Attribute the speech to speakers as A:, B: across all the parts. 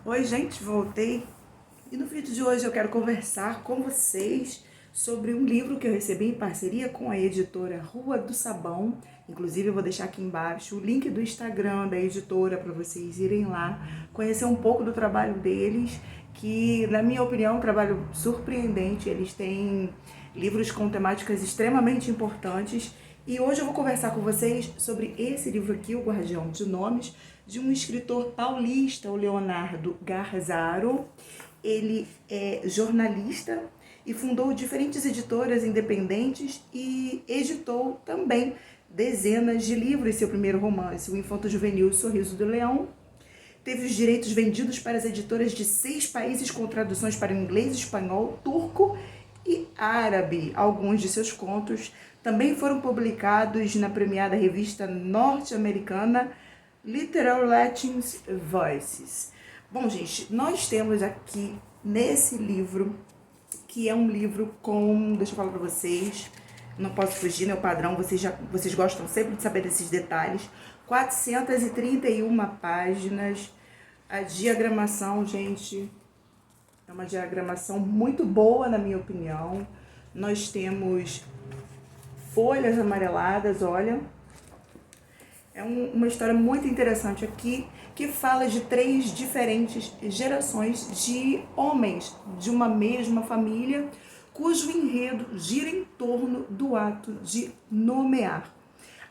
A: Oi, gente, voltei. E no vídeo de hoje eu quero conversar com vocês sobre um livro que eu recebi em parceria com a editora Rua do Sabão. Inclusive eu vou deixar aqui embaixo o link do Instagram da editora para vocês irem lá conhecer um pouco do trabalho deles, que na minha opinião é um trabalho surpreendente. Eles têm livros com temáticas extremamente importantes. E hoje eu vou conversar com vocês sobre esse livro aqui, O Guardião de Nomes, de um escritor paulista, o Leonardo Garzaro. Ele é jornalista e fundou diferentes editoras independentes e editou também dezenas de livros. Seu primeiro romance, o infanto-juvenil O Sorriso do Leão, teve os direitos vendidos para as editoras de 6 países com traduções para o inglês, espanhol, turco e árabe. Alguns de seus contos também foram publicados na premiada revista norte-americana Literal Latin Voices. Bom, gente, nós temos aqui nesse livro, que é um livro com, deixa eu falar para vocês, não posso fugir, né, o padrão, vocês gostam sempre de saber desses detalhes, 431 páginas, a diagramação, gente, é uma diagramação muito boa, na minha opinião. Nós temos folhas amareladas, olha. É uma história muito interessante aqui, que fala de 3 diferentes gerações de homens de uma mesma família, cujo enredo gira em torno do ato de nomear.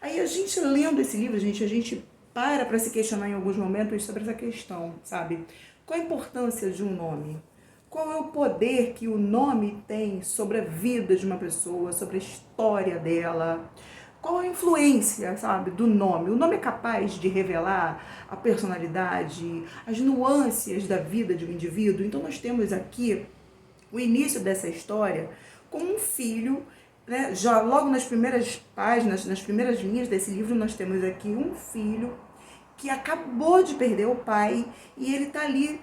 A: Aí a gente lendo esse livro, gente, a gente para se questionar em alguns momentos sobre essa questão, sabe? Qual a importância de um nome? Qual é o poder que o nome tem sobre a vida de uma pessoa, sobre a história dela? Qual a influência, sabe, do nome? O nome é capaz de revelar a personalidade, as nuances da vida de um indivíduo? Então nós temos aqui o início dessa história com um filho, né? Já logo nas primeiras páginas, nas primeiras linhas desse livro, nós temos aqui um filho que acabou de perder o pai e ele está ali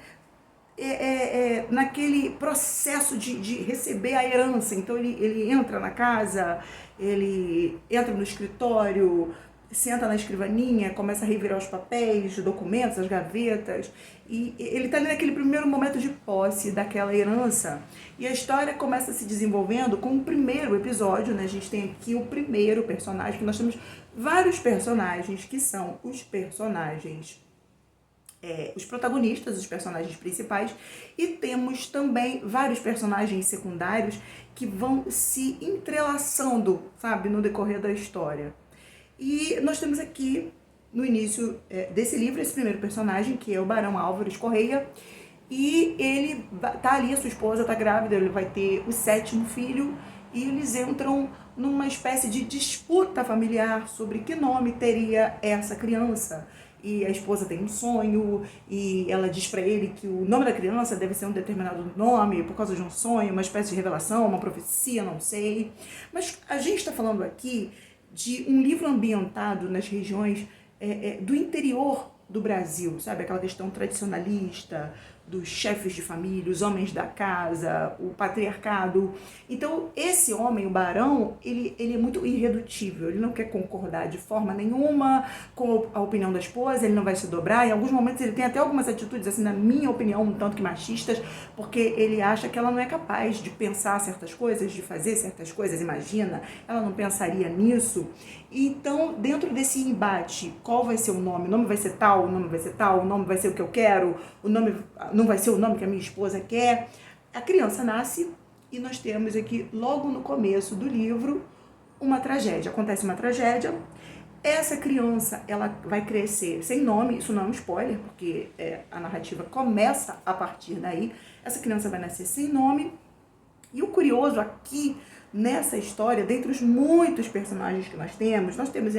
A: naquele processo de receber a herança. Então ele entra na casa, ele entra no escritório, senta na escrivaninha, começa a revirar os papéis, os documentos, as gavetas, e ele está ali naquele primeiro momento de posse daquela herança. E a história começa se desenvolvendo com o primeiro episódio, né? A gente tem aqui o primeiro personagem, que nós temos vários personagens que são os personagens os protagonistas, os personagens principais, e temos também vários personagens secundários que vão se entrelaçando, sabe, no decorrer da história. E nós temos aqui, no início desse livro, esse primeiro personagem, que é o Barão Álvares Correia, e ele tá ali, a sua esposa tá grávida, ele vai ter o 7º filho, e eles entram numa espécie de disputa familiar sobre que nome teria essa criança. E a esposa tem um sonho e ela diz para ele que o nome da criança deve ser um determinado nome por causa de um sonho, uma espécie de revelação, uma profecia, não sei. Mas a gente está falando aqui de um livro ambientado nas regiões do interior do Brasil, sabe? Aquela questão tradicionalista, dos chefes de família, os homens da casa, o patriarcado. Então, esse homem, o barão, ele é muito irredutível, ele não quer concordar de forma nenhuma com a opinião da esposa, ele não vai se dobrar. Em alguns momentos ele tem até algumas atitudes, assim, na minha opinião, um tanto que machistas, porque ele acha que ela não é capaz de pensar certas coisas, de fazer certas coisas, imagina, ela não pensaria nisso. Então, dentro desse embate, qual vai ser o nome? O nome vai ser tal, o nome vai ser tal, o nome vai ser o que eu quero, o nome não vai ser o nome que a minha esposa quer. A criança nasce e nós temos aqui, logo no começo do livro, uma tragédia. Acontece uma tragédia. Essa criança, ela vai crescer sem nome, isso não é um spoiler, porque a narrativa começa a partir daí. Essa criança vai nascer sem nome. E o curioso aqui, nessa história, dentre os muitos personagens que nós temos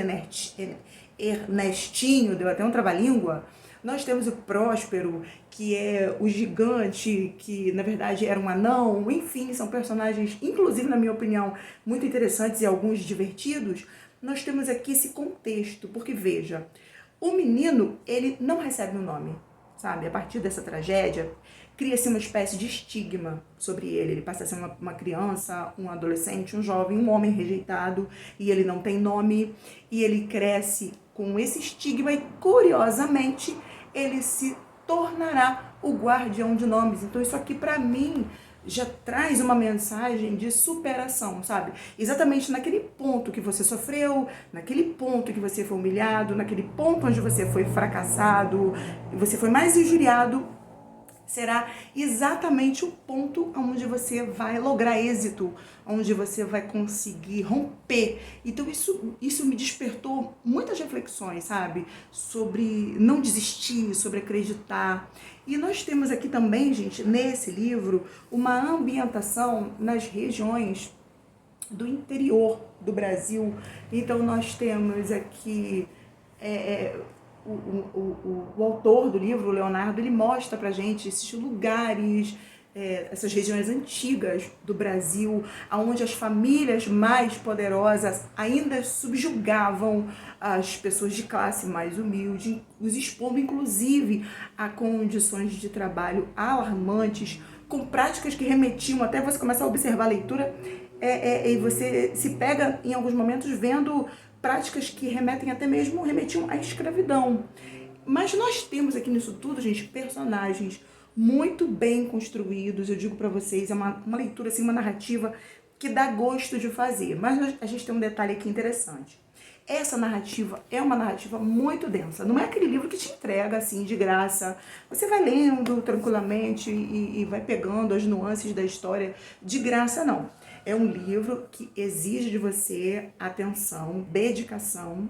A: Ernestinho, deu até um trava-língua. Nós temos o Próspero, que é o gigante, que na verdade era um anão. Enfim, são personagens, inclusive na minha opinião, muito interessantes e alguns divertidos. Nós temos aqui esse contexto, porque veja, o menino, ele não recebe um nome, sabe? A partir dessa tragédia, cria-se uma espécie de estigma sobre ele. Ele passa a ser uma criança, um adolescente, um jovem, um homem rejeitado, e ele não tem nome, e ele cresce com esse estigma, e curiosamente ele se tornará o guardião de nomes. Então isso aqui para mim já traz uma mensagem de superação, sabe? Exatamente naquele ponto que você sofreu, naquele ponto que você foi humilhado, naquele ponto onde você foi fracassado, você foi mais injuriado, será exatamente o ponto onde você vai lograr êxito, onde você vai conseguir romper. Então isso me despertou muitas reflexões, sabe? Sobre não desistir, sobre acreditar. E nós temos aqui também, gente, nesse livro, uma ambientação nas regiões do interior do Brasil. Então nós temos aqui o autor do livro, o Leonardo, ele mostra pra gente esses lugares, essas regiões antigas do Brasil, onde as famílias mais poderosas ainda subjugavam as pessoas de classe mais humilde, os expondo inclusive a condições de trabalho alarmantes, com práticas que remetiam, até você começar a observar a leitura, e você se pega em alguns momentos vendo práticas que remetiam à escravidão. Mas nós temos aqui nisso tudo, gente, personagens muito bem construídos. Eu digo para vocês, é uma leitura, assim, uma narrativa que dá gosto de fazer. Mas a gente tem um detalhe aqui interessante. Essa narrativa é uma narrativa muito densa. Não é aquele livro que te entrega assim de graça. Você vai lendo tranquilamente e vai pegando as nuances da história de graça, não. É um livro que exige de você atenção, dedicação,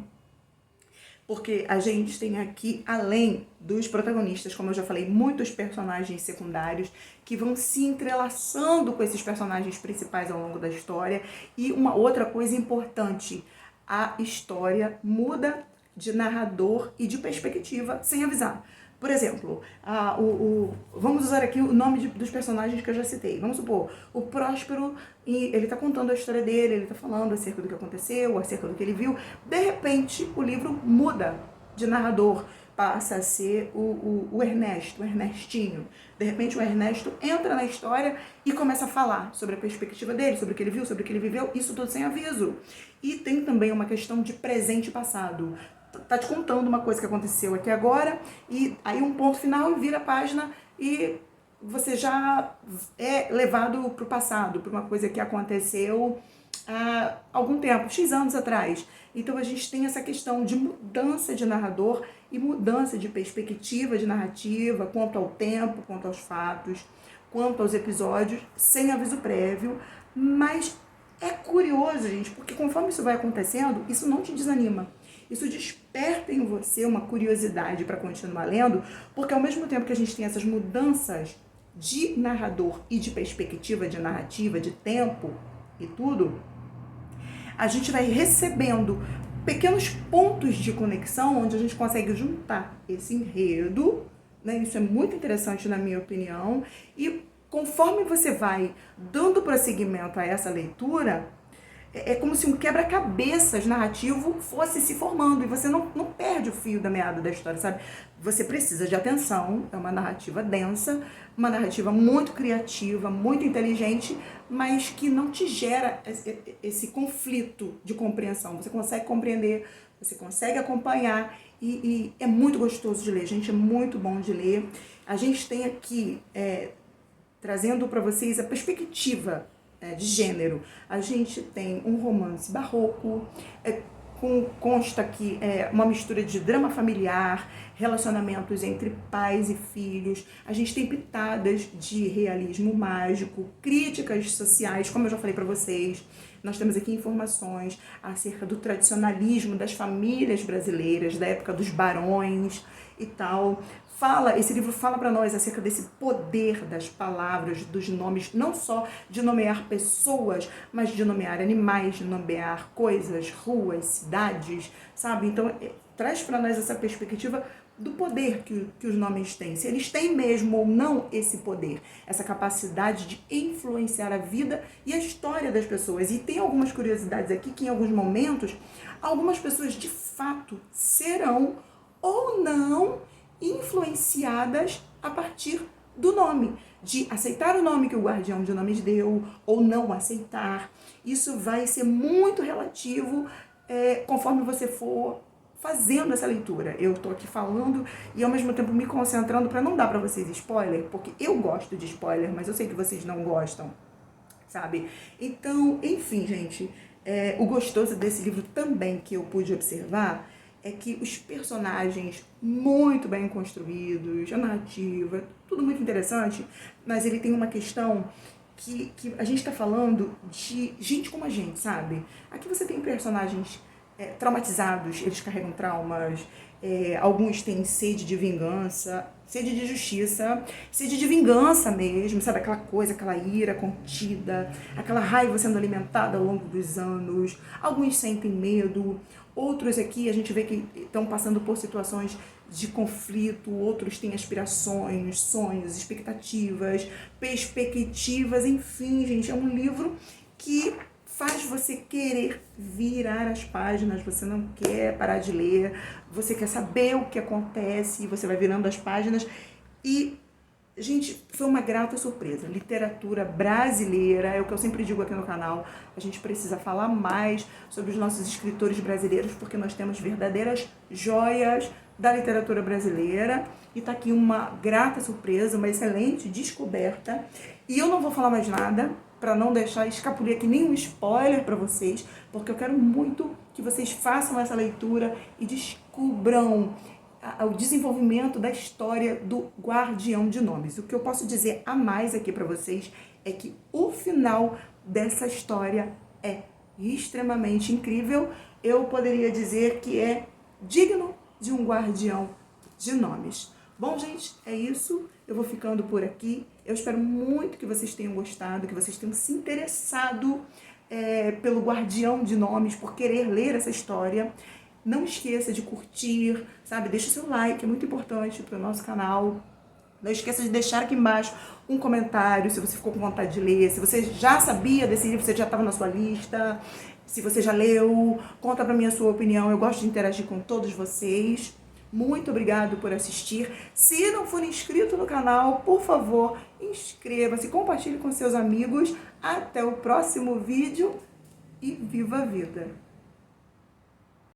A: porque a gente tem aqui, além dos protagonistas, como eu já falei, muitos personagens secundários que vão se entrelaçando com esses personagens principais ao longo da história. E uma outra coisa importante, a história muda de narrador e de perspectiva sem avisar. Por exemplo, vamos usar aqui o nome dos personagens que eu já citei. Vamos supor, o Próspero, ele está contando a história dele, ele está falando acerca do que aconteceu, acerca do que ele viu. De repente, o livro muda de narrador, passa a ser o Ernesto, o Ernestinho. De repente, o Ernesto entra na história e começa a falar sobre a perspectiva dele, sobre o que ele viu, sobre o que ele viveu, isso tudo sem aviso. E tem também uma questão de presente e passado. Tá te contando uma coisa que aconteceu aqui agora, e aí um ponto final e vira a página e você já é levado para o passado, para uma coisa que aconteceu há algum tempo, X anos atrás. Então a gente tem essa questão de mudança de narrador e mudança de perspectiva de narrativa quanto ao tempo, quanto aos fatos, quanto aos episódios, sem aviso prévio. Mas é curioso, gente, porque conforme isso vai acontecendo, isso não te desanima. Isso desperta em você uma curiosidade para continuar lendo, porque ao mesmo tempo que a gente tem essas mudanças de narrador e de perspectiva de narrativa, de tempo e tudo, a gente vai recebendo pequenos pontos de conexão onde a gente consegue juntar esse enredo, né? Isso é muito interessante na minha opinião, e conforme você vai dando prosseguimento a essa leitura, é como se um quebra-cabeças narrativo fosse se formando e você não perde o fio da meada da história, sabe? Você precisa de atenção, é uma narrativa densa, uma narrativa muito criativa, muito inteligente, mas que não te gera esse conflito de compreensão. Você consegue compreender, você consegue acompanhar e é muito gostoso de ler, gente, é muito bom de ler. A gente tem aqui, trazendo para vocês a perspectiva de gênero. A gente tem um romance barroco, consta aqui uma mistura de drama familiar, relacionamentos entre pais e filhos. A gente tem pitadas de realismo mágico, críticas sociais, como eu já falei para vocês. Nós temos aqui informações acerca do tradicionalismo das famílias brasileiras, da época dos barões e tal. Esse livro fala para nós acerca desse poder das palavras, dos nomes, não só de nomear pessoas, mas de nomear animais, de nomear coisas, ruas, cidades, sabe? Então, traz para nós essa perspectiva do poder que os nomes têm. Se eles têm mesmo ou não esse poder, essa capacidade de influenciar a vida e a história das pessoas. E tem algumas curiosidades aqui que, em alguns momentos, algumas pessoas de fato serão ou não influenciadas a partir do nome, de aceitar o nome que o guardião de nomes deu ou não aceitar. Isso vai ser muito relativo conforme você for fazendo essa leitura. Eu tô aqui falando e ao mesmo tempo me concentrando para não dar para vocês spoiler, porque eu gosto de spoiler, mas eu sei que vocês não gostam, sabe? Então, enfim, gente, o gostoso desse livro também que eu pude observar é que os personagens muito bem construídos, a narrativa, tudo muito interessante, mas ele tem uma questão que a gente tá falando de gente como a gente, sabe? Aqui você tem personagens traumatizados, eles carregam traumas, alguns têm sede de vingança, sede de justiça, sede de vingança mesmo, sabe? Aquela coisa, aquela ira contida, aquela raiva sendo alimentada ao longo dos anos. Alguns sentem medo, outros aqui a gente vê que estão passando por situações de conflito, outros têm aspirações, sonhos, expectativas, perspectivas, enfim, gente, é um livro que faz você querer virar as páginas, você não quer parar de ler, você quer saber o que acontece, você vai virando as páginas e, gente, foi uma grata surpresa. Literatura brasileira, é o que eu sempre digo aqui no canal, a gente precisa falar mais sobre os nossos escritores brasileiros, porque nós temos verdadeiras joias da literatura brasileira, e tá aqui uma grata surpresa, uma excelente descoberta, e eu não vou falar mais nada, para não deixar escapulir aqui nenhum spoiler para vocês, porque eu quero muito que vocês façam essa leitura e descubram o desenvolvimento da história do Guardião de Nomes. O que eu posso dizer a mais aqui para vocês é que o final dessa história é extremamente incrível. Eu poderia dizer que é digno de um Guardião de Nomes. Bom, gente, é isso. Eu vou ficando por aqui. Eu espero muito que vocês tenham gostado, que vocês tenham se interessado pelo Guardião de Nomes, por querer ler essa história. Não esqueça de curtir, sabe? Deixa o seu like, é muito importante para o nosso canal. Não esqueça de deixar aqui embaixo um comentário, se você ficou com vontade de ler, se você já sabia desse livro, se já estava na sua lista, se você já leu, conta para mim a sua opinião. Eu gosto de interagir com todos vocês. Muito obrigado por assistir. Se não for inscrito no canal, por favor, inscreva-se, compartilhe com seus amigos. Até o próximo vídeo e viva a vida!